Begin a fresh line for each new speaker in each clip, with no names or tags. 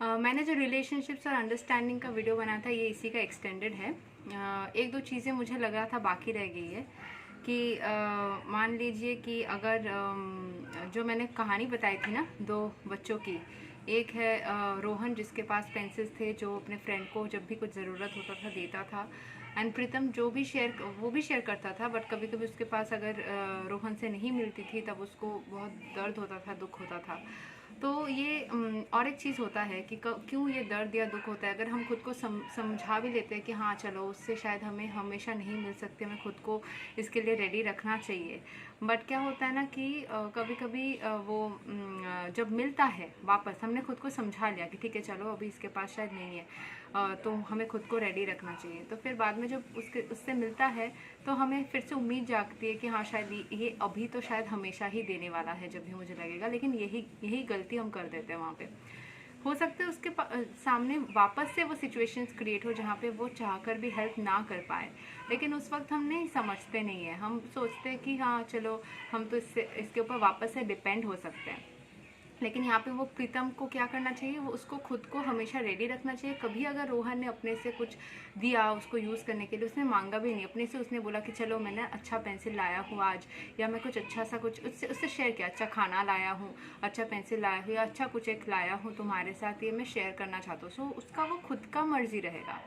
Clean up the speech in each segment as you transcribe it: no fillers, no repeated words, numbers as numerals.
मैंने जो रिलेशनशिप्स और अंडरस्टैंडिंग का वीडियो बनाया था ये इसी का एक्सटेंडेड है। एक दो चीज़ें मुझे लग रहा था बाकी रह गई है कि मान लीजिए कि अगर जो मैंने कहानी बताई थी ना दो बच्चों की, एक है रोहन जिसके पास पेंसिल्स थे, जो अपने फ्रेंड को जब भी कुछ ज़रूरत होता था देता था। एंड प्रीतम जो भी वो भी शेयर करता था, बट कभी कभी उसके पास अगर रोहन से नहीं मिलती थी तब उसको बहुत दर्द होता था, दुख होता था। तो ये और एक चीज़ होता है कि क्यों ये दर्द या दुख होता है। अगर हम खुद को समझा भी लेते हैं कि हाँ चलो उससे शायद हमें हमेशा नहीं मिल सकती, हमें खुद को इसके लिए रेडी रखना चाहिए। बट क्या होता है ना कि कभी कभी वो जब मिलता है वापस, हमने खुद को समझा लिया कि ठीक है चलो अभी इसके पास शायद नहीं है, तो हमें खुद को रेडी रखना चाहिए। तो फिर बाद में जब उससे मिलता है तो हमें फिर से उम्मीद जागती है कि हाँ शायद ये अभी तो शायद हमेशा ही देने वाला है जब भी मुझे लगेगा। लेकिन यही गलती हम कर देते हैं वहाँ पे। हो सकता है उसके सामने वापस से वो सिचुएशंस क्रिएट हो जहाँ पे वो चाहकर भी हेल्प ना कर पाए, लेकिन उस वक्त हम नहीं समझते नहीं है। हम सोचते हैं कि हाँ चलो हम तो इसके ऊपर वापस से डिपेंड हो सकते हैं। लेकिन यहाँ पे वो प्रीतम को क्या करना चाहिए, वो उसको खुद को हमेशा रेडी रखना चाहिए। कभी अगर रोहन ने अपने से कुछ दिया उसको यूज़ करने के लिए, उसने मांगा भी नहीं, अपने से उसने बोला कि चलो मैंने अच्छा पेंसिल लाया हूँ आज, या मैं कुछ अच्छा सा कुछ उससे शेयर किया, अच्छा खाना लाया हूँ, अच्छा पेंसिल लाया हूँ, या अच्छा कुछ एक लाया हूँ तुम्हारे साथ, ये मैं शेयर करना चाहता हूँ। सो उसका वो खुद का मर्जी रहेगा।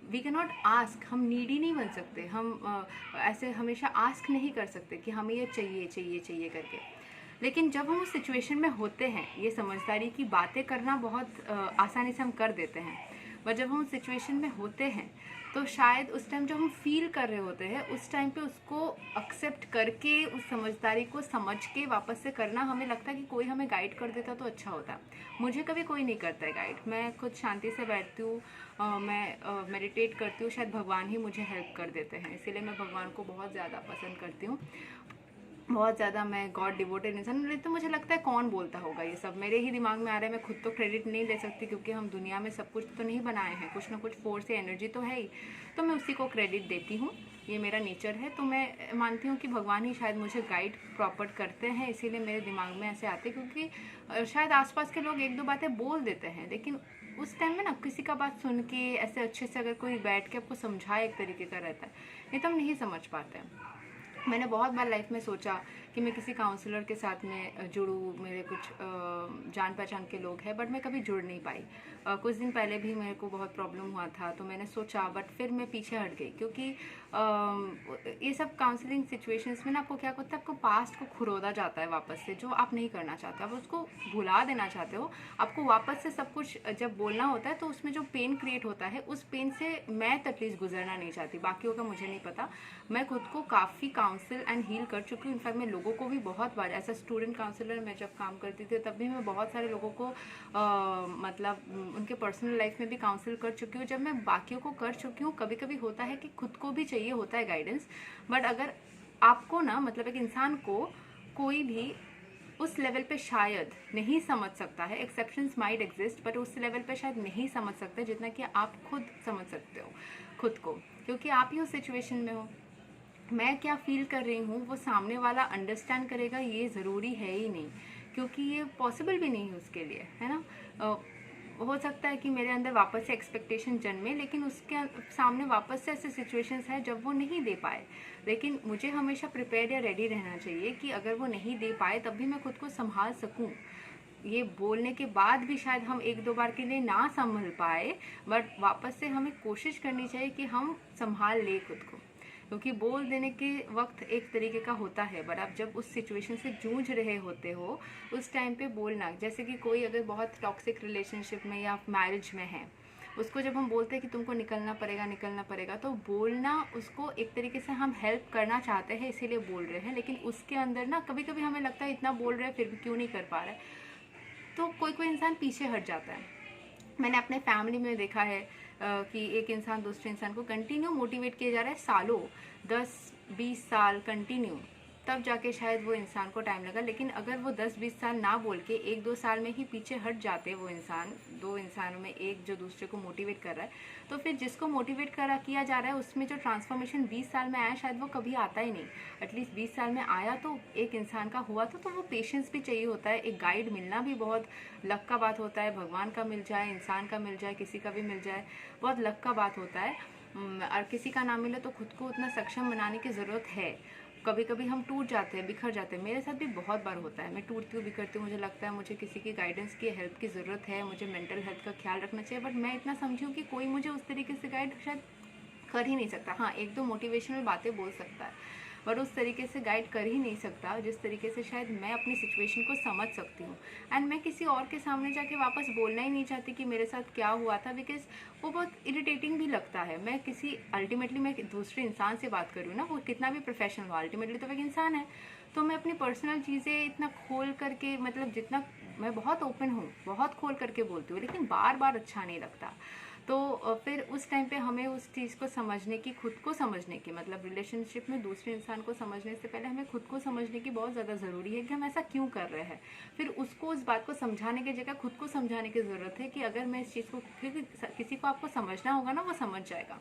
वी कैन नॉट आस्क, हम नीडी नहीं बन सकते, हम ऐसे हमेशा आस्क नहीं कर सकते कि हमें ये चाहिए चाहिए चाहिए करके। लेकिन जब हम उस सिचुएशन में होते हैं, ये समझदारी की बातें करना बहुत आसानी से हम कर देते हैं, पर जब हम उस सिचुएशन में होते हैं तो शायद उस टाइम जो हम फील कर रहे होते हैं उस टाइम पे उसको एक्सेप्ट करके, उस समझदारी को समझ के वापस से करना, हमें लगता है कि कोई हमें गाइड कर देता तो अच्छा होता। मुझे कभी कोई नहीं करता है गाइड, मैं खुद शांति से बैठती हूँ, मैं मेडिटेट करती हूँ, शायद भगवान ही मुझे हेल्प कर देते हैं। इसीलिए मैं भगवान को बहुत ज़्यादा पसंद करती हूँ, बहुत ज़्यादा मैं गॉड डिवोटेड इंसान। नहीं तो मुझे लगता है कौन बोलता होगा ये सब, मेरे ही दिमाग में आ रहा है। मैं खुद तो क्रेडिट नहीं ले सकती क्योंकि हम दुनिया में सब कुछ तो नहीं बनाए हैं, कुछ ना कुछ फोर्स या एनर्जी तो है ही, तो मैं उसी को क्रेडिट देती हूँ, ये मेरा नेचर है। तो मैं मानती हूँ कि भगवान ही शायद मुझे गाइड प्रॉपर करते हैं, इसीलिए मेरे दिमाग में ऐसे आते, क्योंकि शायद आसपास के लोग एक दो बातें बोल देते हैं, लेकिन उस टाइम में ना किसी का बात सुन के ऐसे अच्छे से अगर कोई बैठ के आपको समझाए एक तरीके का रहता है, नहीं तो हम नहीं समझ पाते हैं। मैंने बहुत बार लाइफ में सोचा कि मैं किसी काउंसलर के साथ में जुड़ूँ, मेरे कुछ जान पहचान के लोग हैं, बट मैं कभी जुड़ नहीं पाई। कुछ दिन पहले भी मेरे को बहुत प्रॉब्लम हुआ था, तो मैंने सोचा, बट फिर मैं पीछे हट गई, क्योंकि ये सब काउंसलिंग सिचुएशंस में ना आपको क्या होता है, आपको पास्ट को खुरोदा जाता है वापस से, जो आप नहीं करना चाहते, आप उसको भुला देना चाहते हो। आपको वापस से सब कुछ जब बोलना होता है तो उसमें जो पेन क्रिएट होता है, उस पेन से मैं एटलीस्ट गुजरना नहीं चाहती, बाकियों का मुझे नहीं पता। मैं खुद को काफ़ी काउंसिल एंड हील कर चुकी हूँ। इनफैक्ट मैं लोगों को भी बहुत बार, एज अ स्टूडेंट काउंसलर मैं जब काम करती थी तब भी मैं बहुत सारे लोगों को मतलब उनके पर्सनल लाइफ में भी काउंसिल कर चुकी हूँ। जब मैं बाकियों को कर चुकी हूँ, कभी कभी होता है कि खुद को भी चाहिए होता है गाइडेंस, बट अगर आपको ना, मतलब एक इंसान को कोई भी उस लेवल पे शायद नहीं समझ सकता है, एक्सेप्शंस माइट एग्जिस्ट, बट उस लेवल पे शायद नहीं समझ सकते जितना कि आप खुद समझ सकते हो खुद को, क्योंकि आप ही उस सिचुएशन में हो। मैं क्या फील कर रही हूँ वो सामने वाला अंडरस्टैंड करेगा ये ज़रूरी है ही नहीं, क्योंकि ये पॉसिबल भी नहीं है उसके लिए, है ना। हो सकता है कि मेरे अंदर वापस से एक्सपेक्टेशन जन्मे, लेकिन उसके सामने वापस से ऐसे सिचुएशंस है जब वो नहीं दे पाए, लेकिन मुझे हमेशा प्रिपेयर या रेडी रहना चाहिए कि अगर वो नहीं दे पाए तब भी मैं खुद को संभाल सकूं। ये बोलने के बाद भी शायद हम एक दो बार के लिए ना संभल पाए, बट वापस से हमें कोशिश करनी चाहिए कि हम संभाल लें खुद को, क्योंकि बोल देने के वक्त एक तरीके का होता है, बट आप जब उस सिचुएशन से जूझ रहे होते हो उस टाइम पे बोलना, जैसे कि कोई अगर बहुत टॉक्सिक रिलेशनशिप में या मैरिज में है, उसको जब हम बोलते हैं कि तुमको निकलना पड़ेगा, तो बोलना उसको एक तरीके से हम हेल्प करना चाहते हैं इसीलिए बोल रहे हैं, लेकिन उसके अंदर ना कभी कभी हमें लगता है इतना बोल रहे हैं फिर भी क्यों नहीं कर पा रहा है, तो कोई कोई इंसान पीछे हट जाता है। मैंने अपने फैमिली में देखा है कि एक इंसान दूसरे इंसान को कंटिन्यू मोटिवेट किया जा रहा है, सालों 10-20 साल कंटिन्यू, तब जाके शायद वो इंसान को टाइम लगा। लेकिन अगर वो 10-20 साल ना बोल के 1-2 साल में ही पीछे हट जाते वो इंसान, दो इंसानों में एक जो दूसरे को मोटिवेट कर रहा है, तो फिर जिसको मोटिवेट किया जा रहा है उसमें जो ट्रांसफॉर्मेशन 20 साल में आया शायद वो कभी आता ही नहीं। एटलीस्ट 20 साल में आया तो एक इंसान का हुआ तो वो पेशेंस भी चाहिए होता है। एक गाइड मिलना भी बहुत लक का बात होता है। भगवान का मिल जाए, इंसान का मिल जाए, किसी का भी मिल जाए, बहुत लक का बात होता है। और किसी का ना मिले तो खुद को उतना सक्षम बनाने की ज़रूरत है। कभी कभी हम टूट जाते हैं, बिखर जाते हैं। मेरे साथ भी बहुत बार होता है, मैं टूटती हूँ, बिखरती हूँ, मुझे लगता है मुझे किसी की गाइडेंस की, हेल्प की ज़रूरत है, मुझे मेंटल हेल्थ का ख्याल रखना चाहिए। बट मैं इतना समझी हूँ कि कोई मुझे उस तरीके से गाइड शायद कर ही नहीं सकता। हाँ, एक दो मोटिवेशनल बातें बोल सकता है, पर उस तरीके से गाइड कर ही नहीं सकता जिस तरीके से शायद मैं अपनी सिचुएशन को समझ सकती हूँ। एंड मैं किसी और के सामने जाके वापस बोलना ही नहीं चाहती कि मेरे साथ क्या हुआ था, बिकॉज वो बहुत इरिटेटिंग भी लगता है। मैं किसी अल्टीमेटली मैं दूसरे इंसान से बात करूँ ना, वो कितना भी प्रोफेशनल हो, अल्टीमेटली तो एक इंसान है। तो मैं अपनी पर्सनल चीज़ें इतना खोल करके, मतलब जितना मैं बहुत ओपन हूँ, बहुत खोल करके बोलती हूँ, लेकिन बार बार अच्छा नहीं लगता। तो फिर उस टाइम पे हमें उस चीज़ को समझने की, खुद को समझने की, मतलब रिलेशनशिप में दूसरे इंसान को समझने से पहले हमें खुद को समझने की बहुत ज़्यादा ज़रूरी है कि हम ऐसा क्यों कर रहे हैं। फिर उसको उस बात को समझाने की जगह खुद को समझाने की ज़रूरत है कि अगर मैं इस चीज़ को, क्योंकि किसी को आपको समझना होगा ना, वो समझ जाएगा।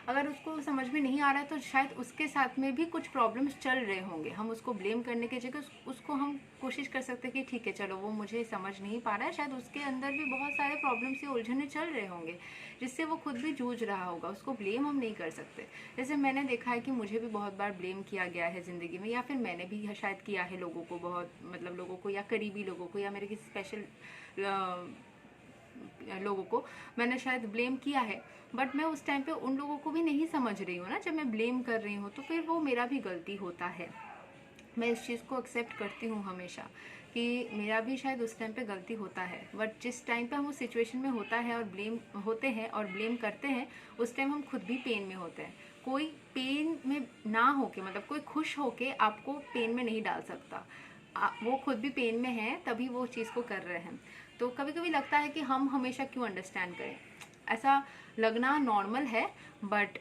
अगर उसको समझ में नहीं आ रहा है तो शायद उसके साथ में भी कुछ प्रॉब्लम्स चल रहे होंगे। हम उसको ब्लेम करने की जगह उसको हम कोशिश कर सकते हैं कि ठीक है चलो, वो मुझे समझ नहीं पा रहा है, शायद उसके अंदर भी बहुत सारे प्रॉब्लम्स या उलझने चल रहे होंगे जिससे वो खुद भी जूझ रहा होगा। उसको ब्लेम हम नहीं कर सकते। जैसे मैंने देखा है कि मुझे भी बहुत बार ब्लेम किया गया है ज़िंदगी में, या फिर मैंने भी शायद किया है लोगों को, बहुत मतलब लोगों को, या करीबी लोगों को, या मेरे किसी स्पेशल लोगों को मैंने शायद ब्लेम किया है। बट मैं उस टाइम पे उन लोगों को भी नहीं समझ रही हूँ ना, जब मैं ब्लेम कर रही हूँ तो फिर वो मेरा भी गलती होता है। मैं इस चीज़ को एक्सेप्ट करती हूँ हमेशा कि मेरा भी शायद उस टाइम पे गलती होता है। बट जिस टाइम पे हम उस सिचुएशन में होता है और ब्लेम होते हैं और ब्लेम करते हैं, उस टाइम हम खुद भी पेन में होते हैं। कोई पेन में ना होके, मतलब कोई खुश होके आपको पेन में नहीं डाल सकता। वो खुद भी पेन में है तभी वो चीज़ को कर रहे हैं। तो कभी कभी लगता है कि हम हमेशा क्यों अंडरस्टैंड करें, ऐसा लगना नॉर्मल है। बट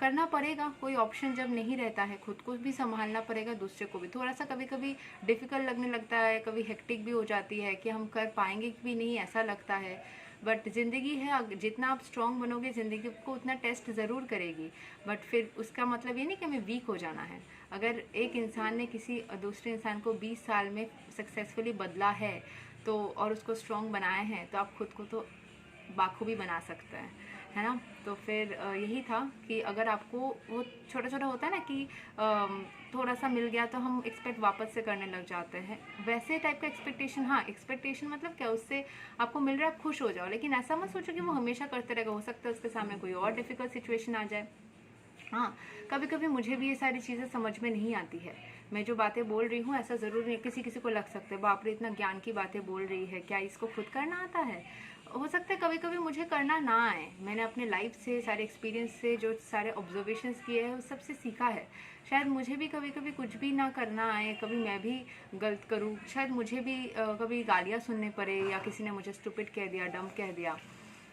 करना पड़ेगा, कोई ऑप्शन जब नहीं रहता है, खुद को भी संभालना पड़ेगा, दूसरे को भी। थोड़ा सा कभी कभी डिफ़िकल्ट लगने लगता है, कभी हेक्टिक भी हो जाती है कि हम कर पाएंगे कि भी नहीं, ऐसा लगता है। बट ज़िंदगी है, जितना आप स्ट्रांग बनोगे ज़िंदगी को उतना टेस्ट ज़रूर करेगी। बट फिर उसका मतलब ये नहीं कि हमें वीक हो जाना है। अगर एक इंसान ने किसी दूसरे इंसान को 20 साल में सक्सेसफुली बदला है तो, और उसको स्ट्रांग बनाए हैं, तो आप खुद को तो बाखूबी बना सकते हैं, है ना। तो फिर यही था कि अगर आपको वो छोटा छोटा होता है ना कि थोड़ा सा मिल गया तो हम एक्सपेक्ट वापस से करने लग जाते हैं, वैसे टाइप का एक्सपेक्टेशन। हाँ, एक्सपेक्टेशन मतलब क्या, उससे आपको मिल रहा है, खुश हो जाओ, लेकिन ऐसा मत सोचो कि वो हमेशा करते रहेगा। हो सकता है उसके सामने कोई और डिफ़िकल्ट सिचुएशन आ जाए। हाँ, कभी कभी मुझे भी ये सारी चीज़ें समझ में नहीं आती है। मैं जो बातें बोल रही हूँ ऐसा ज़रूर नहीं, किसी किसी को लग सकता है बाप रे इतना ज्ञान की बातें बोल रही है, क्या इसको खुद करना आता है। हो सकता है कभी कभी मुझे करना ना आए। मैंने अपने लाइफ से, सारे एक्सपीरियंस से, जो सारे ऑब्जर्वेशंस किए हैं उस सबसे सीखा है। शायद मुझे भी कभी कभी कुछ भी ना करना आए, कभी मैं भी गलत करूँ, शायद मुझे भी कभी गालियाँ सुनने पड़े, या किसी ने मुझे स्टूपिड कह दिया, डम कह दिया।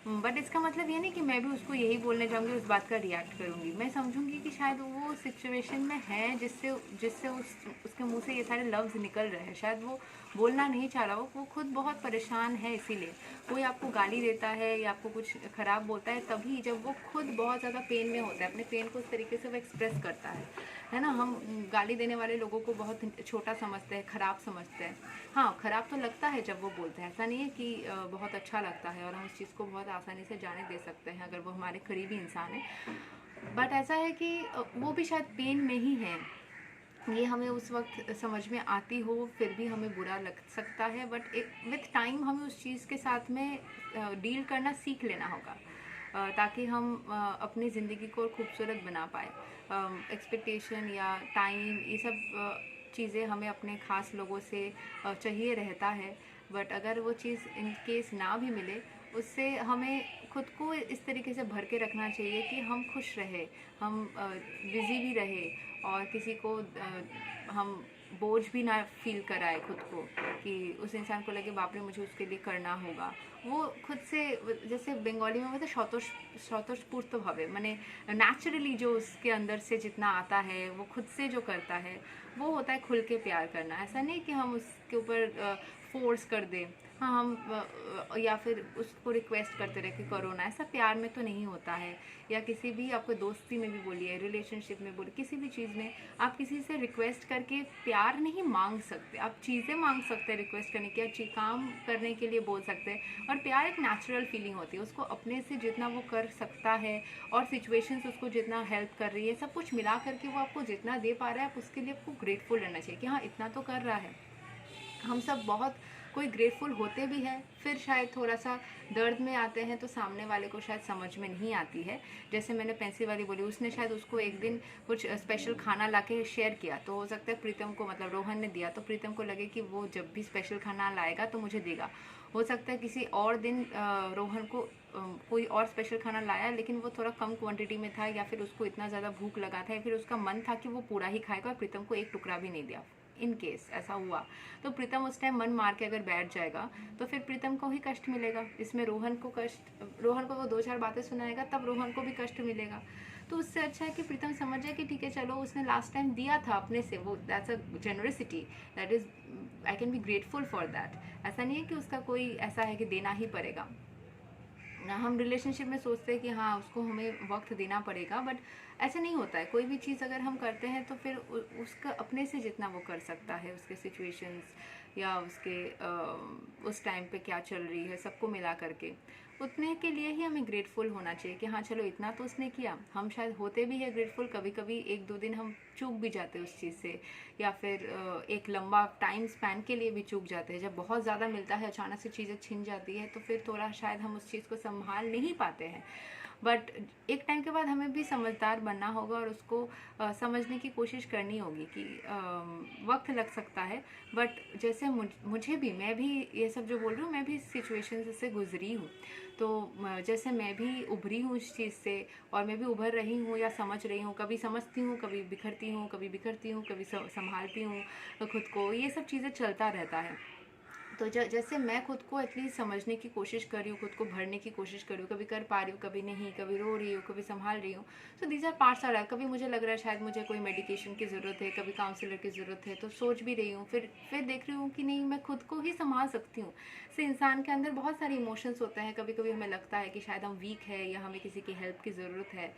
बट इसका मतलब ये नहीं कि मैं भी उसको यही बोलने जाऊंगी, उस बात का रिएक्ट करूंगी। मैं समझूंगी कि शायद वो सिचुएशन में है जिससे जिससे उसके मुंह से ये सारे लफ्ज़ निकल रहे हैं। शायद वो बोलना नहीं चाह रहा, वो खुद बहुत परेशान है। इसीलिए कोई आपको गाली देता है या आपको कुछ ख़राब बोलता है तभी जब वो खुद बहुत ज़्यादा पेन में होता है, अपने पेन को उस तरीके से वो एक्सप्रेस करता है ना। हम गाली देने वाले लोगों को बहुत छोटा समझते हैं, ख़राब समझते हैं। हाँ, ख़राब तो लगता है जब वो बोलते हैं, ऐसा नहीं है कि बहुत अच्छा लगता है और हम उस चीज़ को बहुत आसानी से जाने दे सकते हैं अगर वो हमारे करीबी इंसान है। बट ऐसा है कि वो भी शायद पेन में ही है, ये हमें उस वक्त समझ में आती हो फिर भी हमें बुरा लग सकता है। बट विथ टाइम हमें उस चीज़ के साथ में डील करना सीख लेना होगा, ताकि हम अपनी ज़िंदगी को खूबसूरत बना पाए। एक्सपेक्टेशन या टाइम, ये सब चीज़ें हमें अपने ख़ास लोगों से चाहिए रहता है। बट अगर वो चीज़ इन केस ना भी मिले, उससे हमें खुद को इस तरीके से भर के रखना चाहिए कि हम खुश रहे, हम बिज़ी भी रहे, और किसी को हम बोझ भी ना फील कराए खुद को, कि उस इंसान को लगे बाप रे मुझे उसके लिए करना होगा। वो खुद से, जैसे बंगाली में बोलते स्वतःस्फूर्त भावे, माने नेचुरली जो उसके अंदर से जितना आता है वो खुद से जो करता है वो होता है खुल के प्यार करना। ऐसा नहीं कि हम उसके ऊपर फोर्स कर दें, हाँ हम या फिर उसको रिक्वेस्ट करते रहे कि करो ना, ऐसा प्यार में तो नहीं होता है। या किसी भी आपको दोस्ती में भी बोलिए, रिलेशनशिप में बोलिए, किसी भी चीज़ में आप किसी से रिक्वेस्ट करके प्यार नहीं मांग सकते। आप चीज़ें मांग सकते हैं रिक्वेस्ट करने की, काम करने के लिए बोल सकते हैं, और प्यार एक नेचुरल फीलिंग होती है। उसको अपने से जितना वो कर सकता है और सिचुएशंस उसको जितना हेल्प कर रही है, सब कुछ मिला करके वो आपको जितना दे पा रहा है, आप उसके लिए आपको ग्रेटफुल रहना चाहिए कि हाँ इतना तो कर रहा है। हम सब बहुत कोई ग्रेटफुल होते भी हैं, फिर शायद थोड़ा सा दर्द में आते हैं तो सामने वाले को शायद समझ में नहीं आती है। जैसे मैंने पेंसिल वाली बोली, उसने शायद उसको एक दिन कुछ स्पेशल खाना लाके शेयर किया, तो हो सकता है प्रीतम को, मतलब रोहन ने दिया तो प्रीतम को लगे कि वो जब भी स्पेशल खाना लाएगा तो मुझे देगा। हो सकता है किसी और दिन रोहन को कोई और स्पेशल खाना लाया, लेकिन वो थोड़ा कम क्वांटिटी में था, या फिर उसको इतना ज़्यादा भूख लगा था, या फिर उसका मन था कि वो पूरा ही खाएगा और प्रीतम को एक टुकड़ा भी नहीं दिया। इन केस ऐसा हुआ तो प्रीतम उस टाइम मन मार के अगर बैठ जाएगा तो फिर प्रीतम को ही कष्ट मिलेगा। इसमें रोहन को वो 2-4 बातें सुनाएगा, तब रोहन को भी कष्ट मिलेगा। तो उससे अच्छा है कि प्रीतम समझ जाए कि ठीक है चलो उसने लास्ट टाइम दिया था अपने से, वो that's a generosity, that is I can be grateful for that. ऐसा नहीं है कि उसका कोई ऐसा है कि देना ही पड़ेगा। हम रिलेशनशिप में सोचते हैं कि हाँ उसको हमें वक्त देना पड़ेगा, बट ऐसा नहीं होता है। कोई भी चीज़ अगर हम करते हैं तो फिर उसका अपने से जितना वो कर सकता है, उसके सिचुएशंस या उसके उस टाइम पे क्या चल रही है, सबको मिला करके उतने के लिए ही हमें ग्रेटफुल होना चाहिए कि हाँ चलो इतना तो उसने किया। हम शायद होते भी है ग्रेटफुल, कभी कभी 1-2 दिन हम चूक भी जाते हैं उस चीज़ से, या फिर एक लंबा टाइम स्पैन के लिए भी चूक जाते हैं। जब बहुत ज़्यादा मिलता है, अचानक से चीज़ें छिन जाती है, तो फिर थोड़ा शायद हम उस चीज़ को संभाल नहीं पाते हैं। बट एक टाइम के बाद हमें भी समझदार बनना होगा और उसको समझने की कोशिश करनी होगी कि वक्त लग सकता है। बट जैसे मुझे भी, मैं भी ये सब जो बोल रही हूँ, मैं भी सिचुएशन से गुजरी हूँ, तो जैसे मैं भी उभरी हूँ इस चीज़ से, और मैं भी उभर रही हूँ या समझ रही हूँ। कभी समझती हूँ, कभी बिखरती हूँ, कभी संभालती हूँ खुद को। ये सब चीज़ें चलता रहता है। तो जैसे मैं खुद को एटलीस्ट समझने की कोशिश कर रही हूँ, खुद को भरने की कोशिश कर रही हूँ, कभी कर पा रही हूँ, कभी नहीं, कभी रो रही हूँ, कभी संभाल रही हूँ। तो दीज आर पार्ट्स आ रहा है। कभी मुझे लग रहा है शायद मुझे कोई मेडिकेशन की ज़रूरत है, कभी काउंसलर की ज़रूरत है, तो सोच भी रही हूँ। फिर देख रही हूँ कि नहीं, मैं खुद को ही संभाल सकती हूँ। से इंसान के अंदर बहुत सारे इमोशंस होते हैं। कभी कभी हमें लगता है कि शायद हम वीक है या हमें किसी की हेल्प की ज़रूरत है,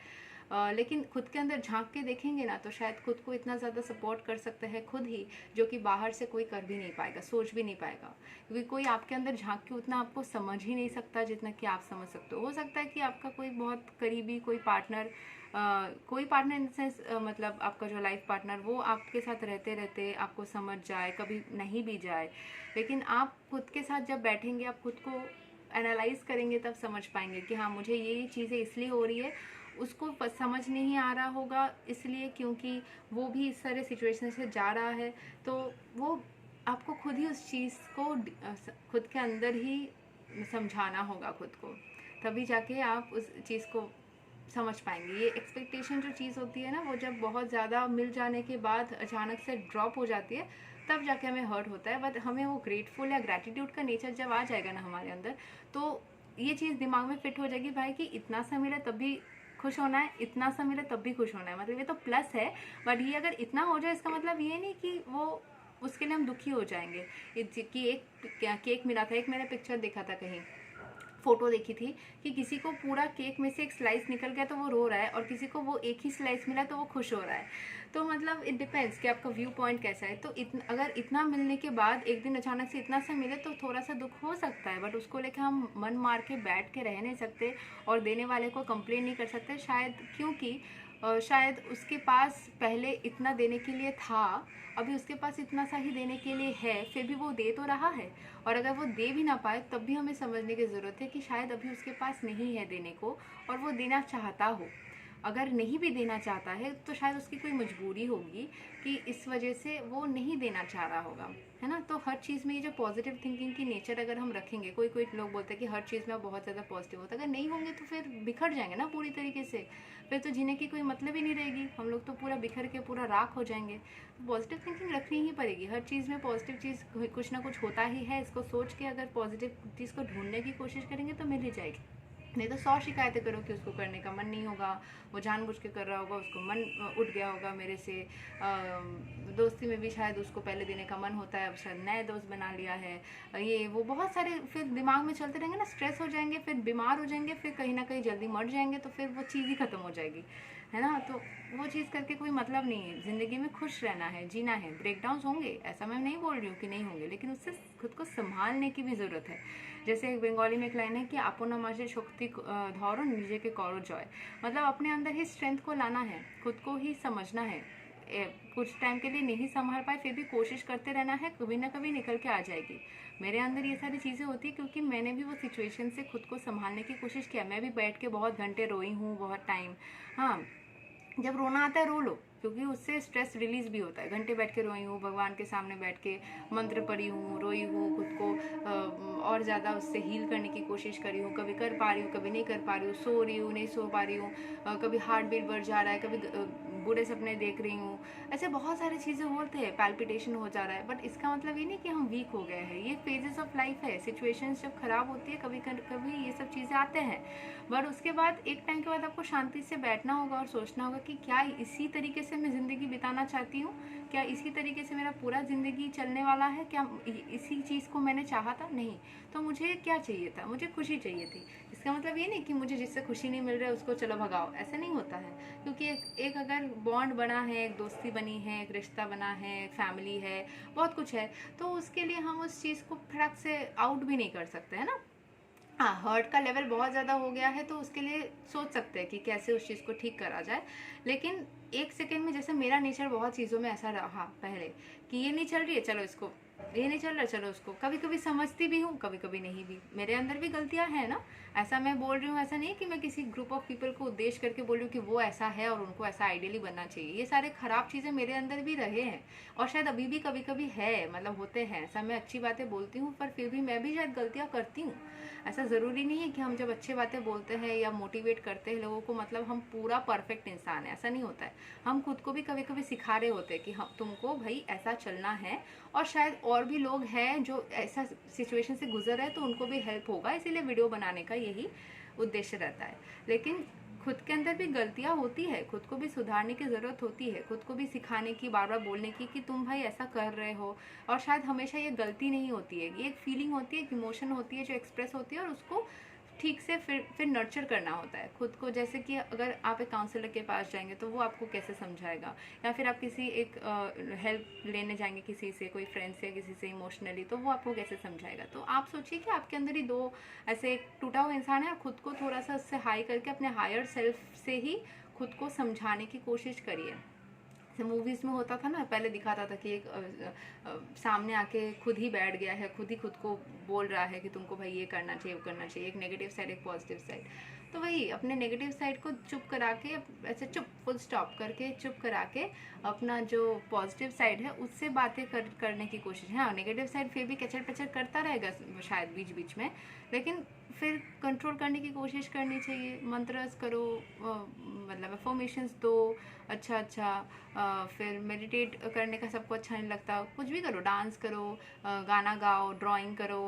लेकिन खुद के अंदर झांक के देखेंगे ना तो शायद खुद को इतना ज़्यादा सपोर्ट कर सकते हैं खुद ही, जो कि बाहर से कोई कर भी नहीं पाएगा, सोच भी नहीं पाएगा। क्योंकि कोई आपके अंदर झांक के उतना आपको समझ ही नहीं सकता जितना कि आप समझ सकते हो सकता है कि आपका कोई बहुत करीबी कोई पार्टनर इन सेंस, मतलब आपका जो लाइफ पार्टनर, वो आपके साथ रहते रहते आपको समझ जाए, कभी नहीं भी जाए। लेकिन आप खुद के साथ जब बैठेंगे, आप खुद को एनालाइज करेंगे, तब समझ पाएंगे कि हाँ मुझे ये चीज़ें इसलिए हो रही है। उसको समझ नहीं आ रहा होगा इसलिए क्योंकि वो भी इस सारे सिचुएशन से जा रहा है। तो वो आपको खुद ही उस चीज़ को खुद के अंदर ही समझाना होगा खुद को, तभी जाके आप उस चीज़ को समझ पाएंगे। ये एक्सपेक्टेशन जो चीज़ होती है ना, वो जब बहुत ज़्यादा मिल जाने के बाद अचानक से ड्रॉप हो जाती है, तब जाके हमें हर्ट होता है। बट हमें वो ग्रेटफुल या ग्रैटिट्यूड का नेचर जब आ जाएगा ना हमारे अंदर, तो ये चीज़ दिमाग में फिट हो जाएगी भाई कि इतना सा मिला तब भी खुश होना है, इतना सा मिला तब भी खुश होना है। मतलब ये तो प्लस है, बट ये अगर इतना हो जाए इसका मतलब ये नहीं कि वो उसके लिए हम दुखी हो जाएंगे। कि एक केक मिला था, एक मैंने पिक्चर देखा था, कहीं फोटो देखी थी कि किसी को पूरा केक में से एक स्लाइस निकल गया तो वो रो रहा है, और किसी को वो एक ही स्लाइस मिला तो वो खुश हो रहा है। तो मतलब इट डिपेंड्स कि आपका व्यू पॉइंट कैसा है। तो अगर इतना मिलने के बाद एक दिन अचानक से इतना सा मिले तो थोड़ा सा दुख हो सकता है, बट उसको लेकर हम मन मार के बैठ के रह नहीं सकते और देने वाले को कंप्लेन नहीं कर सकते। शायद क्योंकि शायद उसके पास पहले इतना देने के लिए था, अभी उसके पास इतना सा ही देने के लिए है, फिर भी वो दे तो रहा है। और अगर वो दे भी ना पाए तब भी हमें समझने की ज़रूरत है कि शायद अभी उसके पास नहीं है देने को, और वो देना चाहता हो। अगर नहीं भी देना चाहता है तो शायद उसकी कोई मजबूरी होगी कि इस वजह से वो नहीं देना चाह रहा होगा, है ना। तो हर चीज़ में ये जो पॉजिटिव थिंकिंग की नेचर अगर हम रखेंगे, कोई कोई लोग बोलते हैं कि हर चीज़ में आप बहुत ज़्यादा पॉजिटिव होता है, अगर नहीं होंगे तो फिर बिखर जाएंगे ना पूरी तरीके से, फिर तो जीने की कोई मतलब ही नहीं रहेगी, हम लोग तो पूरा बिखर के पूरा राख हो जाएंगे। पॉजिटिव थिंकिंग रखनी ही पड़ेगी, हर चीज़ में पॉजिटिव चीज़ कुछ ना कुछ होता ही है, इसको सोच के अगर पॉजिटिव चीज़ को ढूंढने की कोशिश करेंगे तो मिल ही जाएगी। नहीं तो 100 शिकायतें करो कि उसको करने का मन नहीं होगा, वो जानबूझ के कर रहा होगा, उसको मन उठ गया होगा मेरे से। दोस्ती में भी शायद उसको पहले देने का मन होता है, अब शायद नए दोस्त बना लिया है, ये वो बहुत सारे फिर दिमाग में चलते रहेंगे ना, स्ट्रेस हो जाएंगे, फिर बीमार हो जाएंगे, फिर कहीं ना कहीं जल्दी मर जाएंगे, तो फिर वो चीज़ ही ख़त्म हो जाएगी, है ना। तो वो चीज़ करके कोई मतलब नहीं है, ज़िंदगी में खुश रहना है, जीना है। ब्रेकडाउन्स होंगे, ऐसा मैं नहीं बोल रही हूँ कि नहीं होंगे, लेकिन उससे खुद को संभालने की भी ज़रूरत है। जैसे एक बंगाली में एक लाइन है कि आपन माঝে शक्ति धरो নিজেকে करो जॉय, मतलब अपने अंदर ही स्ट्रेंथ को लाना है, खुद को ही समझना है। कुछ टाइम के लिए नहीं संभाल पाए फिर भी कोशिश करते रहना है, कभी ना कभी निकल के आ जाएगी। मेरे अंदर ये सारी चीज़ें होती है क्योंकि मैंने भी वो सिचुएशन से खुद को संभालने की कोशिश किया। मैं भी बैठ के बहुत घंटे रोई हूँ, बहुत टाइम। हाँ, जब रोना आता है रो लो, क्योंकि उससे स्ट्रेस रिलीज भी होता है। घंटे बैठ के रोई हूँ, भगवान के सामने बैठ के मंत्र पढ़ी हूँ, रोई हूँ, खुद को और ज़्यादा उससे हील करने की कोशिश करी हूँ। कभी कर पा रही हूँ, कभी नहीं कर पा रही हूँ, सो रही हूँ, नहीं सो पा रही हूँ, कभी हार्ट बीट बढ़ जा रहा है, कभी बुरे सपने देख रही हूँ, ऐसे बहुत सारी चीज़ें होते हैं, पैल्पिटेशन हो जा रहा है। बट इसका मतलब ये नहीं कि हम वीक हो गए हैं, ये फेजेस ऑफ लाइफ है। सिचुएशंस जब खराब होती है कभी कभी ये सब चीज़ें आते हैं, बट उसके बाद एक टाइम के बाद आपको शांति से बैठना होगा और सोचना होगा कि क्या इसी तरीके से मैं ज़िंदगी बिताना चाहती हूँ, क्या इसी तरीके से मेरा पूरा ज़िंदगी चलने वाला है, क्या इसी चीज़ को मैंने चाहा था? नहीं, तो मुझे क्या चाहिए था? मुझे खुशी चाहिए थी। इसका मतलब ये नहीं कि मुझे जिससे खुशी नहीं मिल रहा है उसको चलो भगाओ, ऐसा नहीं होता है। क्योंकि एक अगर बॉन्ड बना है, एक दोस्ती बनी है, एक रिश्ता बना है, एक फैमिली है, बहुत कुछ है, तो उसके लिए हम उस चीज़ को फटाक से आउट भी नहीं कर सकते, है ना। हाँ, हर्ट का लेवल बहुत ज़्यादा हो गया है तो उसके लिए सोच सकते हैं कि कैसे उस चीज़ को ठीक करा जाए। लेकिन एक सेकेंड में, जैसे मेरा नेचर बहुत चीज़ों में ऐसा रहा पहले कि ये नहीं चल रही है चलो इसको, ये नहीं चल रहा चलो उसको, कभी कभी समझती भी हूँ, कभी कभी नहीं भी। मेरे अंदर भी गलतियाँ हैं ना, ऐसा मैं बोल रही हूँ, ऐसा नहीं कि मैं किसी ग्रुप ऑफ पीपल को उद्देश्य करके बोल रही हूँ कि वो ऐसा है और उनको ऐसा आइडियली बनना चाहिए। ये सारे खराब चीज़ें मेरे अंदर भी रहे हैं और शायद अभी भी कभी कभी है, मतलब होते हैं। ऐसा मैं अच्छी बातें बोलती हूँ पर फिर भी मैं भी शायद गलतियाँ करती हूँ। ऐसा ज़रूरी नहीं है कि हम जब अच्छी बातें बोलते हैं या मोटिवेट करते हैं लोगों को मतलब हम पूरा परफेक्ट इंसान है, ऐसा नहीं होता है। हम खुद को भी कभी कभी सिखा रहे होते हैं कि हम तुमको भाई ऐसा चलना है, और शायद और भी लोग हैं जो ऐसा सिचुएशन से गुजर रहे हैं तो उनको भी हेल्प होगा, इसीलिए वीडियो बनाने का यही उद्देश्य रहता है। लेकिन खुद के अंदर भी गलतियां होती है, खुद को भी सुधारने की ज़रूरत होती है, खुद को भी सिखाने की, बार बार बोलने की कि तुम भाई ऐसा कर रहे हो। और शायद हमेशा ये गलती नहीं होती है, ये एक फीलिंग होती है, एक इमोशन होती है जो एक्सप्रेस होती है, और उसको ठीक से फिर नर्चर करना होता है खुद को। जैसे कि अगर आप एक काउंसलर के पास जाएंगे तो वो आपको कैसे समझाएगा, या फिर आप किसी एक हेल्प लेने जाएंगे किसी से, कोई फ्रेंड से, किसी से इमोशनली, तो वो आपको कैसे समझाएगा। तो आप सोचिए कि आपके अंदर ही दो ऐसे एक टूटा हुआ इंसान है, खुद को थोड़ा सा उससे हाई करके अपने हायर सेल्फ से ही खुद को समझाने की कोशिश करिए। मूवीज़ में होता था ना, पहले दिखाता था कि एक सामने आके खुद ही बैठ गया है, खुद ही खुद को बोल रहा है कि तुमको भाई ये करना चाहिए, वो करना चाहिए। एक नेगेटिव साइड, एक पॉजिटिव साइड। तो वही अपने नेगेटिव साइड को चुप करा के, ऐसे चुप, फुल स्टॉप करके चुप करा के अपना जो पॉजिटिव साइड है उससे बातें करने की कोशिश। हाँ, नेगेटिव साइड फिर भी कचर पचर करता रहेगा शायद बीच बीच में, लेकिन फिर कंट्रोल करने की कोशिश करनी चाहिए। मंत्रस करो, मतलब अफर्मेशंस दो, अच्छा फिर मेडिटेट करने का सबको अच्छा नहीं लगता, कुछ भी करो, डांस करो, गाना गाओ, ड्राइंग करो,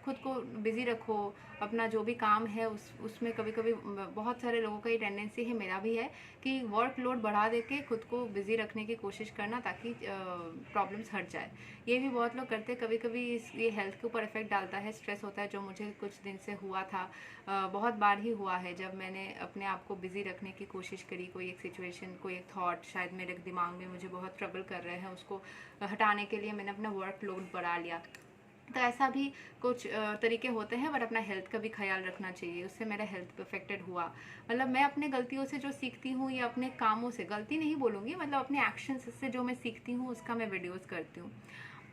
खुद को बिज़ी रखो। अपना जो भी काम है उसमें कभी कभी बहुत सारे लोगों का ये टेंडेंसी है, मेरा भी है, कि वर्क लोड बढ़ा दे के खुद को बिज़ी रखने की कोशिश करना ताकि प्रॉब्लम्स हट जाए। ये भी बहुत लोग करते हैं। कभी कभी ये हेल्थ के ऊपर इफेक्ट डालता है, स्ट्रेस होता है, जो मुझे कुछ दिन से हुआ था, बहुत बार ही हुआ है जब मैंने अपने आप को बिज़ी रखने की कोशिश करी। कोई एक सिचुएशन, कोई एक थॉट शायद मेरे दिमाग में मुझे बहुत ट्रबल कर रहे हैं, उसको हटाने के लिए मैंने अपना वर्क लोड बढ़ा लिया। तो ऐसा भी कुछ तरीके होते हैं, बट अपना हेल्थ का भी ख्याल रखना चाहिए। उससे मेरा हेल्थ अफेक्टेड हुआ। मतलब मैं अपने गलतियों से जो सीखती हूँ, या अपने कामों से, गलती नहीं बोलूँगी, मतलब अपने एक्शंस से जो मैं सीखती हूँ उसका मैं वीडियोस करती हूँ।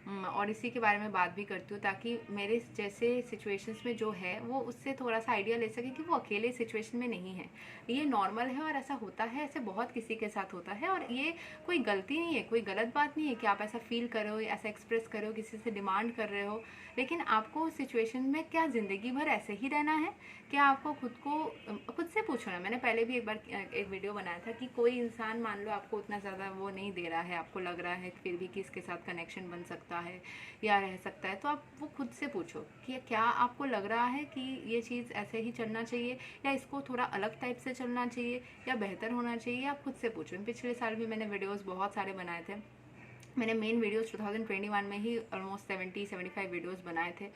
और इसी के बारे में बात भी करती हूँ, ताकि मेरे जैसे सिचुएशंस में जो है वो उससे थोड़ा सा आइडिया ले सके कि वो अकेले सिचुएशन में नहीं है, ये नॉर्मल है और ऐसा होता है, ऐसे बहुत किसी के साथ होता है। और ये कोई गलती नहीं है, कोई गलत बात नहीं है कि आप ऐसा फील कर रहे हो, ऐसा एक्सप्रेस कर रहे हो, किसी से डिमांड कर रहे हो। लेकिन आपको उस सिचुएशन में क्या ज़िंदगी भर ऐसे ही रहना है? क्या आपको खुद से पूछो ना। मैंने पहले भी एक बार एक वीडियो बनाया था कि कोई इंसान मान लो आपको उतना ज़्यादा वो नहीं दे रहा है, आपको लग रहा है फिर भी कि इसके साथ कनेक्शन बन सकता है या रह सकता है, तो आप वो खुद से पूछो कि क्या आपको लग रहा है कि ये चीज़ ऐसे ही चलना चाहिए या इसको थोड़ा अलग टाइप से चलना चाहिए या बेहतर होना चाहिए। आप खुद से पूछो। पिछले साल भी मैंने वीडियोज़ बहुत सारे बनाए थे। मैंने मेन वीडियोज़ 2021 में ही ऑलमोस्ट 70-75 वीडियोज़ बनाए थे।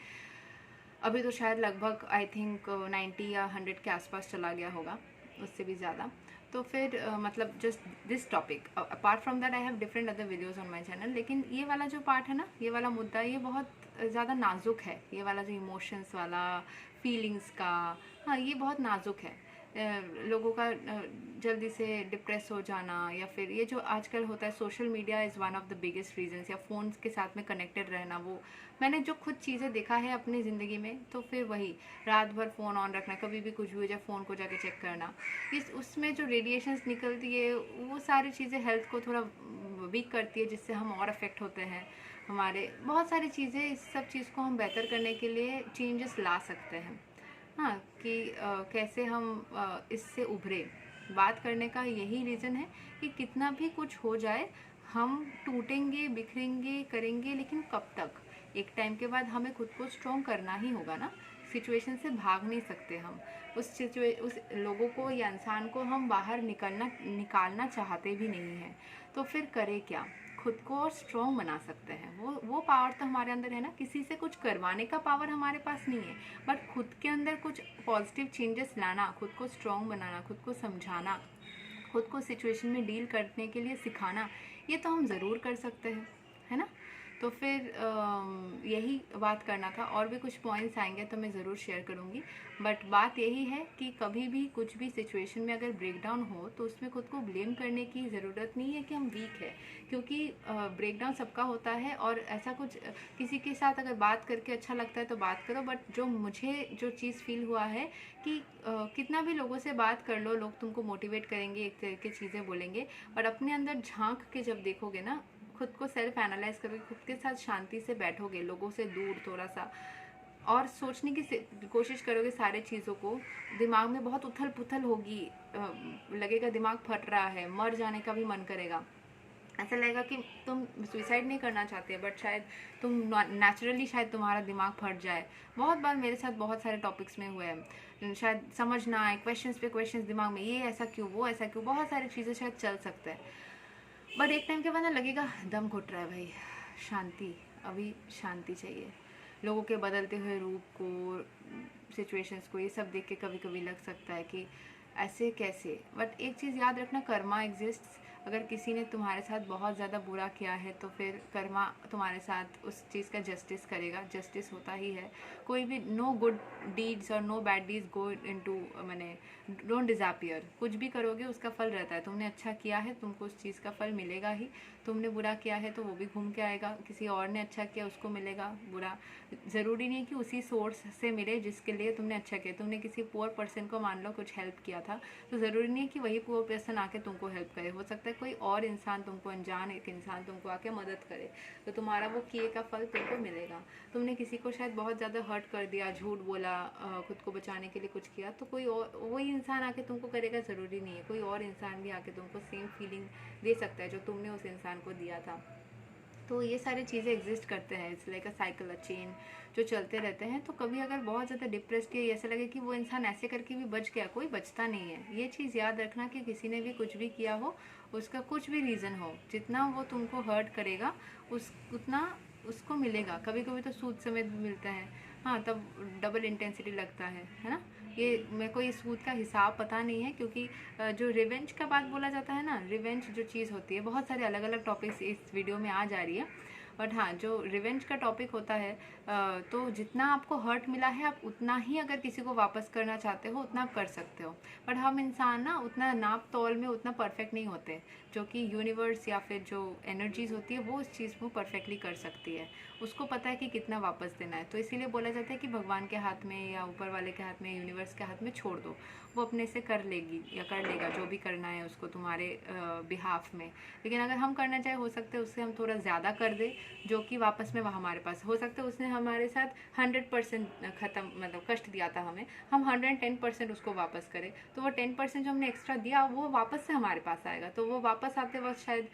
अभी तो शायद लगभग आई थिंक 90 या 100 के आसपास चला गया होगा, उससे भी ज़्यादा। तो फिर मतलब just this topic, apart from that I have different other videos on my channel. लेकिन ये वाला जो पार्ट है ना, ये वाला मुद्दा, ये बहुत ज़्यादा नाजुक है। ये वाला जो इमोशंस वाला, फीलिंग्स का, हाँ ये बहुत नाजुक है। लोगों का जल्दी से डिप्रेस हो जाना, या फिर ये जो आजकल होता है, social media is one of the biggest reasons, या फ़ोन्स के साथ में कनेक्टेड रहना। वो मैंने जो खुद चीज़ें देखा है अपनी ज़िंदगी में, तो फिर वही रात भर फ़ोन ऑन रखना, कभी भी कुछ भी हो जाए फ़ोन को जाके चेक करना, उसमें जो रेडिएशंस निकलती है वो सारी चीज़ें हेल्थ को थोड़ा वीक करती है, जिससे हम और अफेक्ट होते हैं। हमारे बहुत सारी चीज़ें, इस सब चीज़ को हम बेहतर करने के लिए चेंजेस ला सकते हैं। हाँ, कि कैसे हम इससे उभरे। बात करने का यही रीज़न है कि कितना भी कुछ हो जाए, हम टूटेंगे, बिखरेंगे, करेंगे, लेकिन कब तक? एक टाइम के बाद हमें खुद को स्ट्रॉन्ग करना ही होगा ना। सिचुएशन से भाग नहीं सकते हम। उस लोगों को या इंसान को हम बाहर निकालना चाहते भी नहीं हैं। तो फिर करें क्या? खुद को और स्ट्रॉन्ग बना सकते हैं। वो पावर तो हमारे अंदर है ना। किसी से कुछ करवाने का पावर हमारे पास नहीं है, बट खुद के अंदर कुछ पॉजिटिव चेंजेस लाना, खुद को स्ट्रॉन्ग बनाना, खुद को समझाना, खुद को सिचुएशन में डील करने के लिए सिखाना, ये तो हम ज़रूर कर सकते हैं, है ना। तो फिर यही बात करना था। और भी कुछ पॉइंट्स आएंगे तो मैं ज़रूर शेयर करूँगी, बट बात यही है कि कभी भी कुछ भी सिचुएशन में अगर ब्रेकडाउन हो तो उसमें खुद को ब्लेम करने की ज़रूरत नहीं है कि हम वीक है, क्योंकि ब्रेकडाउन सबका होता है। और ऐसा कुछ किसी के साथ अगर बात करके अच्छा लगता है तो बात करो, बट मुझे जो चीज़ फील हुआ है कि कितना भी लोगों से बात कर लो, लोग तुमको मोटिवेट करेंगे, एक तरह की चीज़ें बोलेंगे, बट अपने अंदर झांक के जब देखोगे ना, खुद को सेल्फ एनालाइज करोगे, खुद के साथ शांति से बैठोगे, लोगों से दूर थोड़ा सा, और सोचने की कोशिश करोगे सारे चीज़ों को, दिमाग में बहुत उथल पुथल होगी, लगेगा दिमाग फट रहा है, मर जाने का भी मन करेगा। ऐसा लगेगा कि तुम सुसाइड नहीं करना चाहते, बट शायद तुम नेचुरली शायद तुम्हारा दिमाग फट जाए। बहुत बार मेरे साथ बहुत सारे टॉपिक्स में हुए हैं, शायद समझ ना आए, क्वेश्चंस पे क्वेश्चंस दिमाग में, ये ऐसा क्यों, वो ऐसा क्यों, बहुत सारी चीज़ें शायद चल सकता है, बट एक टाइम के बाद ना लगेगा दम घुट रहा है भाई, शांति, अभी शांति चाहिए। लोगों के बदलते हुए रूप को, सिचुएशंस को, ये सब देख के कभी कभी लग सकता है कि ऐसे कैसे। बट एक चीज़ याद रखना, कर्मा एग्जिस्ट्स। अगर किसी ने तुम्हारे साथ बहुत ज़्यादा बुरा किया है तो फिर कर्मा तुम्हारे साथ उस चीज़ का जस्टिस करेगा, जस्टिस होता ही है। कोई भी, नो गुड डीड्स और no bad deeds go into, मैंने डोंट डिज़अपियर। कुछ भी करोगे उसका फल रहता है। तुमने अच्छा किया है, तुमको उस चीज़ का फल मिलेगा ही। तुमने बुरा किया है तो वो भी घूम के आएगा। किसी और ने अच्छा किया, उसको मिलेगा बुरा। ज़रूरी नहीं कि उसी सोर्स से मिले जिसके लिए तुमने अच्छा किया। तुमने किसी पुअर पर्सन को मान लो कुछ हेल्प किया था, तो ज़रूरी नहीं है कि वही पुअर पर्सन आके तुमको हेल्प करे। हो सकता है कोई और इंसान तुमको, अनजान एक इंसान तुमको आके मदद करे, तो तुम्हारा वो किए का फल तुमको मिलेगा। तुमने किसी को शायद बहुत ज़्यादा हर्ट कर दिया, झूठ बोला, खुद को बचाने के लिए कुछ किया, तो कोई और वही इंसान आके तुमको करेगा, ज़रूरी नहीं है। कोई और इंसान भी आके तुमको सेम फीलिंग दे सकता है जो तुमने उस इंसान को दिया था। तो ये सारी चीज़ें एग्जिस्ट करते हैं, it's like a cycle, a chain, जो चलते रहते हैं। तो कभी अगर बहुत ज़्यादा डिप्रेस्ड है, ऐसा लगे कि वो इंसान ऐसे करके भी बच गया, कोई बचता नहीं है। ये चीज़ याद रखना कि किसी ने भी कुछ भी किया हो, उसका कुछ भी रीज़न हो, जितना वो तुमको हर्ट करेगा उतना उसको मिलेगा। कभी कभी तो सूद समेत भी मिलता है, हाँ, तब डबल इंटेंसिटी लगता है ना। ये मेरे को ये सूद का हिसाब पता नहीं है, क्योंकि जो रिवेंज का बात बोला जाता है ना, रिवेंज जो चीज़ होती है, बहुत सारे अलग अलग टॉपिक्स इस वीडियो में आ जा रही है, बट हाँ, जो रिवेंज का टॉपिक होता है तो जितना आपको हर्ट मिला है आप उतना ही अगर किसी को वापस करना चाहते हो उतना आप कर सकते हो। बट हम इंसान ना उतना नाप तौल में उतना परफेक्ट नहीं होते, जो कि यूनिवर्स या फिर जो एनर्जीज होती है वो उस चीज़ को परफेक्टली कर सकती है। उसको पता है कि कितना वापस देना है। तो इसीलिए बोला जाता है कि भगवान के हाथ में या ऊपर वाले के हाथ में, यूनिवर्स के हाथ में छोड़ दो, वो अपने से कर लेगी या कर लेगा जो भी करना है उसको तुम्हारे बिहाफ में। लेकिन अगर हम करना चाहे हो सकता है उससे हम थोड़ा ज़्यादा कर दे, जो कि वापस में वह हमारे पास हो सकता है। उसने हमारे साथ 100% ख़त्म मतलब कष्ट दिया था हमें, हम 110% उसको वापस करें, तो वो 10% जो हमने एक्स्ट्रा दिया वो वापस से हमारे पास आएगा। तो वो वापस आते वक्त शायद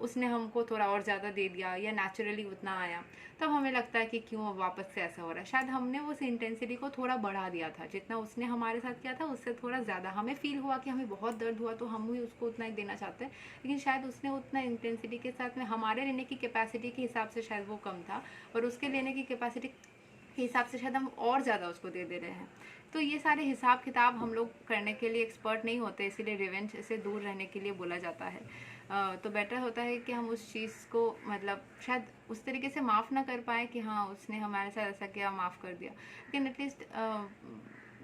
उसने हमको थोड़ा और ज़्यादा दे दिया या नेचुरली उतना आया, तब हमें लगता है कि क्यों वापस से ऐसा हो रहा है। शायद हमने उस इंटेंसिटी को थोड़ा बढ़ा दिया था, जितना उसने हमारे साथ किया था उससे थोड़ा ज़्यादा हमें फील हुआ कि हमें बहुत दर्द हुआ, तो हम भी उसको उतना ही देना चाहते हैं। लेकिन शायद उसने उतना इंटेंसिटी के साथ में हमारे लेने की कैपेसिटी के हिसाब से शायद वो कम था, और उसके लेने की कैपेसिटी के हिसाब से शायद हम और ज़्यादा उसको दे रहे हैं। तो ये सारे हिसाब किताब हम लोग करने के लिए एक्सपर्ट नहीं होते, इसीलिए रिवेंज से दूर रहने के लिए बोला जाता है। तो बेटर होता है कि हम उस चीज़ को मतलब शायद उस तरीके से माफ़ ना कर पाए कि हाँ उसने हमारे साथ ऐसा किया, माफ़ कर दिया, लेकिन एटलीस्ट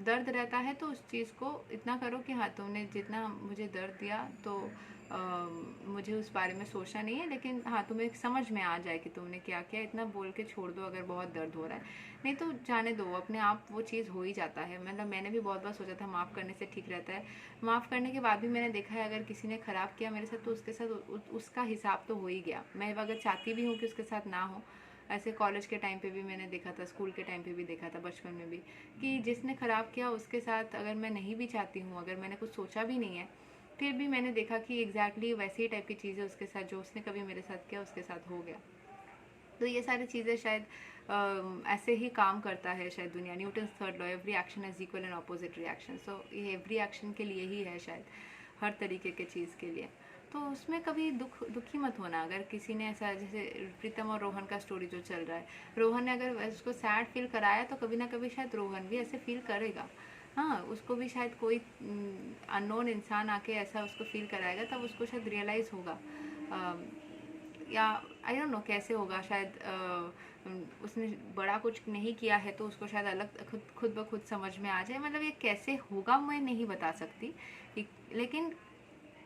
दर्द रहता है तो उस चीज़ को इतना करो कि हाँ तुमने जितना मुझे दर्द दिया तो मुझे उस बारे में सोचना नहीं है, लेकिन हाँ तुम्हें समझ में आ जाए कि तुमने क्या किया, इतना बोल के छोड़ दो अगर बहुत दर्द हो रहा है। नहीं तो जाने दो, अपने आप वो चीज़ हो ही जाता है। मतलब मैंने भी बहुत बार सोचा था माफ़ करने से ठीक रहता है, माफ़ करने के बाद भी मैंने देखा है अगर किसी ने ख़राब किया मेरे साथ तो उसके साथ उसका हिसाब तो हो ही गया। मैं अगर चाहती भी हूँ कि उसके साथ ना हो, ऐसे कॉलेज के टाइम पे भी मैंने देखा था, स्कूल के टाइम पे भी देखा था, बचपन में भी, कि जिसने ख़राब किया उसके साथ अगर मैं नहीं भी चाहती हूँ, अगर मैंने कुछ सोचा भी नहीं है, फिर भी मैंने देखा कि एग्जैक्टली वैसे ही टाइप की चीज़ें उसके साथ जो उसने कभी मेरे साथ किया उसके साथ हो गया। तो ये सारी चीज़ें शायद ऐसे ही काम करता है शायद दुनिया। Newton's third law, every action is equal and opposite reaction. So ये एवरी एक्शन के लिए ही है शायद, हर तरीके के चीज़ के लिए। तो उसमें कभी दुखी मत होना। अगर किसी ने ऐसा, जैसे प्रीतम और रोहन का स्टोरी जो चल रहा है, रोहन ने अगर उसको सैड फील कराया तो कभी ना कभी शायद रोहन भी ऐसे फील करेगा। हाँ, उसको भी शायद कोई अननोन इंसान आके ऐसा उसको फील कराएगा, तब उसको शायद रियलाइज़ होगा, या आई डोंट नो कैसे होगा। शायद उसने बड़ा कुछ नहीं किया है तो उसको शायद अलग खुद ब खुद समझ में आ जाए। मतलब ये कैसे होगा मैं नहीं बता सकती, लेकिन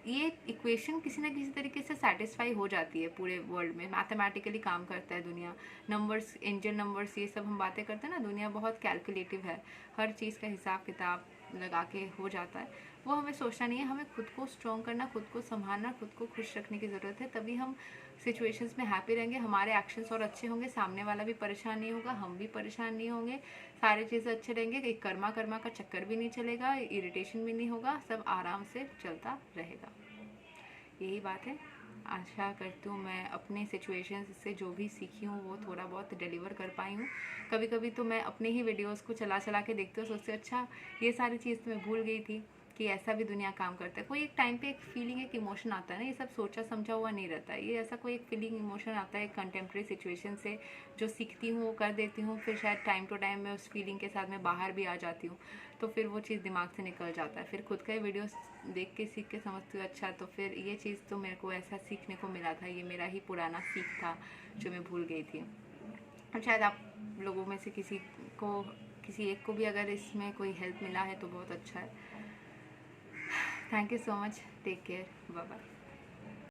ये इक्वेशन किसी ना किसी तरीके से सेटिस्फाई हो जाती है पूरे वर्ल्ड में। मैथमेटिकली काम करता है दुनिया, नंबर्स, एंजल नंबर्स, ये सब हम बातें करते हैं ना, दुनिया बहुत कैलकुलेटिव है, हर चीज़ का हिसाब किताब लगा के हो जाता है। वो हमें सोचना नहीं है, हमें खुद को स्ट्रॉन्ग करना, खुद को संभालना, खुद को खुश रखने की ज़रूरत है। तभी हम सिचुएशंस में हैप्पी रहेंगे, हमारे एक्शंस और अच्छे होंगे, सामने वाला भी परेशान नहीं होगा, हम भी परेशान नहीं होंगे, सारी चीज़ें अच्छे रहेंगे, एक कर्मा का चक्कर भी नहीं चलेगा, इरिटेशन भी नहीं होगा, सब आराम से चलता रहेगा। यही बात है। आशा करती हूँ मैं अपने सिचुएशंस से जो भी सीखी हूँ वो थोड़ा बहुत डिलीवर कर पाई हूँ। कभी कभी तो मैं अपने ही वीडियोस को चला चला के देखती हूँ, सोचती हूँ अच्छा ये सारी चीज़ तो मैं भूल गई थी कि ऐसा भी दुनिया काम करता है। कोई एक टाइम पे एक फीलिंग, एक इमोशन आता है ना, ये सब सोचा समझा हुआ नहीं रहता है, ये ऐसा कोई एक फीलिंग, इमोशन आता है कंटेम्प्रेरी सिचुएशन से, जो सीखती हूँ वो कर देती हूँ, फिर शायद टाइम टू टाइम मैं उस फीलिंग के साथ में बाहर भी आ जाती हूँ, तो फिर वो चीज़ दिमाग से निकल जाता है। फिर खुद का वीडियो देख के सीख के समझती हूँ अच्छा तो फिर ये चीज़ तो मेरे को ऐसा सीखने को मिला था, ये मेरा ही पुराना सीख था जो मैं भूल गई थी। और शायद आप लोगों में से किसी एक को भी अगर इसमें कोई हेल्प मिला है तो बहुत अच्छा है। Thank you so much, take care, bye bye.